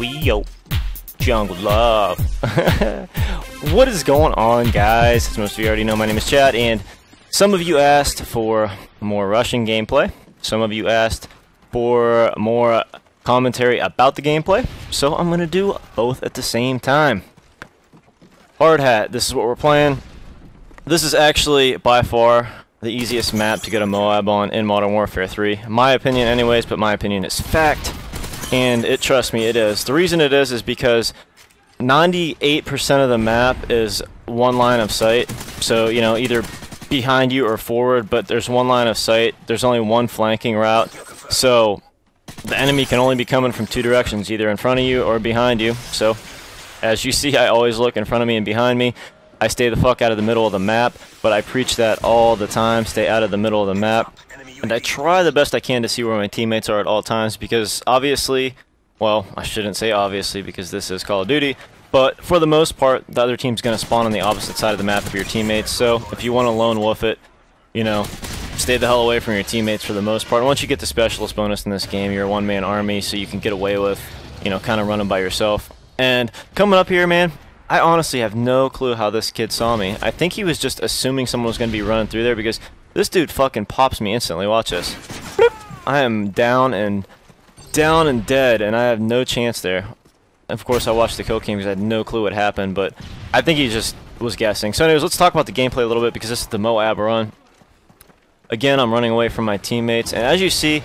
Yo, Jungle Love. What is going on, guys? As most of you already know, my name is Chad, and some of you asked for more rushing gameplay. Some of you asked for more commentary about the gameplay, so I'm going to do both at the same time. Hard hat, this is what we're playing. This is actually by far the easiest map to get a MOAB on in Modern Warfare 3. My opinion anyways, but my opinion is fact. And trust me, it is. The reason it is because 98% of the map is one line of sight. So, you know, either behind you or forward, but there's one line of sight. There's only one flanking route. So, the enemy can only be coming from two directions, either in front of you or behind you. So, as you see, I always look in front of me and behind me. I stay the fuck out of the middle of the map, but I preach that all the time, stay out of the middle of the map. And I try the best I can to see where my teammates are at all times, because obviously, well, I shouldn't say obviously because this is Call of Duty, but for the most part, the other team's going to spawn on the opposite side of the map of your teammates, so if you want to lone wolf it, you know, stay the hell away from your teammates for the most part. Once you get the specialist bonus in this game, you're a one-man army, so you can get away with, you know, kind of running by yourself. And coming up here, man, I honestly have no clue how this kid saw me. I think he was just assuming someone was going to be running through there, because this dude fucking pops me instantly. Watch this. I am down and dead, and I have no chance there. Of course, I watched the kill cam because I had no clue what happened, but I think he just was guessing. So anyways, let's talk about the gameplay a little bit, because this is the MOAB run. Again, I'm running away from my teammates, and as you see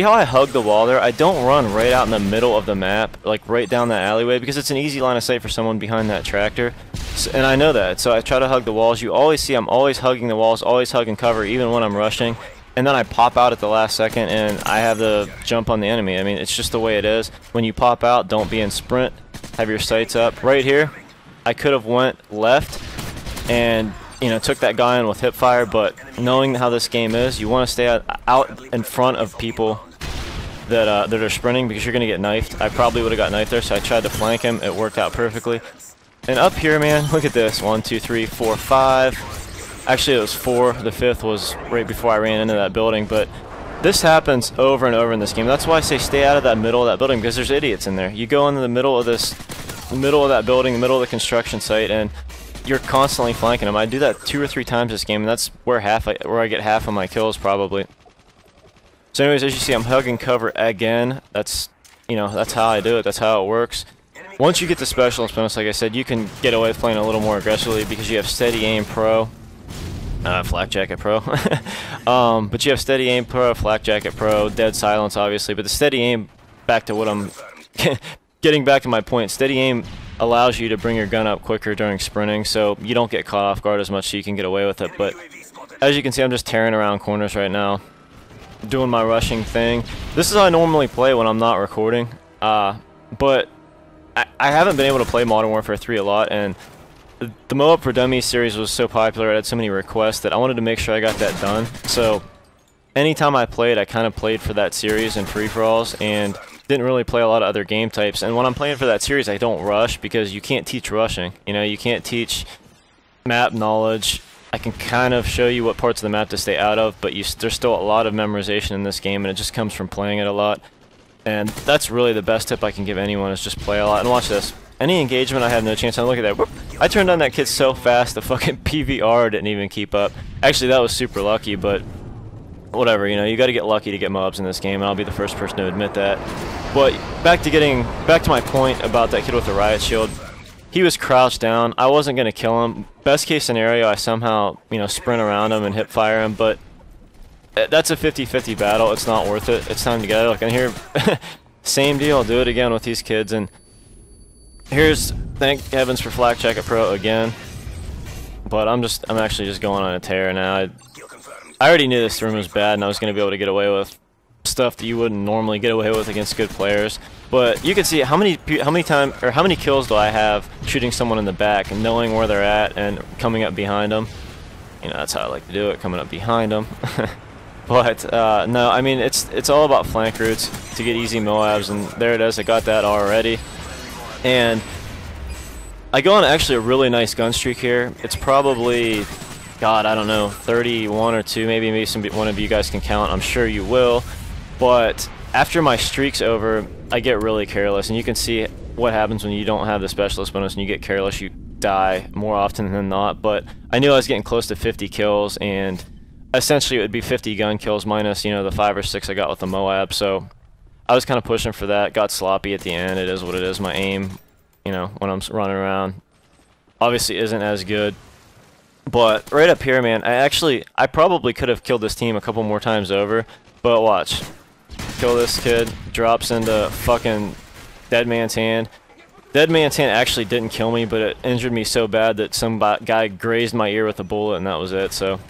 how I hug the wall there? I don't run right out in the middle of the map, like right down that alleyway, because it's an easy line of sight for someone behind that tractor. So, and I know that, so I try to hug the walls. You always see I'm always hugging the walls, always hugging cover, even when I'm rushing. And then I pop out at the last second, and I have the jump on the enemy. I mean, it's just the way it is. When you pop out, don't be in sprint. Have your sights up. Right here, I could have went left and, you know, took that guy in with hip fire, but knowing how this game is, you want to stay out in front of people that are sprinting, because you're going to get knifed. I probably would have got knifed there, so I tried to flank him. It worked out perfectly. And up here, man, look at this. 1, 2, 3, 4, 5. Actually, it was 4. The 5th was right before I ran into that building, but this happens over and over in this game. That's why I say stay out of that middle of that building, because there's idiots in there. You go into the middle of that building, the middle of the construction site, and you're constantly flanking them. I do that 2 or 3 times this game, and that's where I get half of my kills probably. So anyways, as you see, I'm hugging cover again. That's, you know, that's how I do it. That's how it works. Once you get the specialist bonus, like I said, you can get away with playing a little more aggressively, because you have steady aim pro, flak jacket pro. But you have steady aim pro, flak jacket pro, dead silence obviously. But the steady aim, back to what I'm getting back to my point, steady aim allows you to bring your gun up quicker during sprinting, so you don't get caught off guard as much, so you can get away with it. But as you can see, I'm just tearing around corners right now, doing my rushing thing. This is how I normally play when I'm not recording, but I haven't been able to play Modern Warfare 3 a lot, and the MOAB for Dummies series was so popular, I had so many requests that I wanted to make sure I got that done. So anytime I played, I kind of played for that series and free-for-alls, and didn't really play a lot of other game types. And when I'm playing for that series, I don't rush, because you can't teach rushing. You know, you can't teach map knowledge. I can kind of show you what parts of the map to stay out of, but there's still a lot of memorization in this game, and it just comes from playing it a lot. And that's really the best tip I can give anyone, is just play a lot. And watch this. Any engagement, I have no chance. And look at that. Whoop. I turned on that kid so fast, the fucking PVR didn't even keep up. Actually, that was super lucky, but whatever, you know, you got to get lucky to get MOABs in this game, and I'll be the first person to admit that. But back to my point about that kid with the riot shield. He was crouched down. I wasn't going to kill him. Best case scenario, I somehow, you know, sprint around him and hip fire him, but that's a 50-50 battle. It's not worth it. It's time to get out. Look, and here, same deal. I'll do it again with these kids. And here's, thank heavens for Flak Jacket Pro again. But I'm actually just going on a tear now. I already knew this room was bad, and I was going to be able to get away with stuff that you wouldn't normally get away with against good players. But you can see how many kills do I have shooting someone in the back and knowing where they're at and coming up behind them. You know, that's how I like to do it, coming up behind them. But no, I mean, it's all about flank routes to get easy MOABs, and there it is. I got that already. And I go on actually a really nice gun streak here. It's probably, God, I don't know, 31 or 2, maybe one of you guys can count. I'm sure you will. But after my streak's over, I get really careless, and you can see what happens when you don't have the specialist bonus and you get careless. You die more often than not. But I knew I was getting close to 50 kills, and essentially it would be 50 gun kills minus, you know, the 5 or 6 I got with the MOAB. So I was kind of pushing for that. Got sloppy at the end. It is what it is. My aim, you know, when I'm running around, obviously isn't as good. But right up here, man, I probably could have killed this team a couple more times over. But watch. Kill this kid. Drops into fucking dead man's hand. Dead man's hand actually didn't kill me, but it injured me so bad that some guy grazed my ear with a bullet, and that was it. So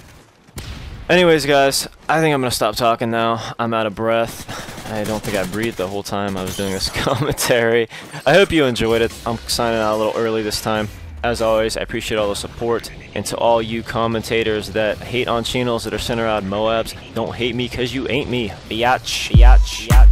anyways, guys, I think I'm going to stop talking now. I'm out of breath. I don't think I breathed the whole time I was doing this commentary. I hope you enjoyed it. I'm signing out a little early this time. As always, I appreciate all the support, and to all you commentators that hate on channels that are centered around MOABs, don't hate me because you ain't me. Biatch, biatch, biatch.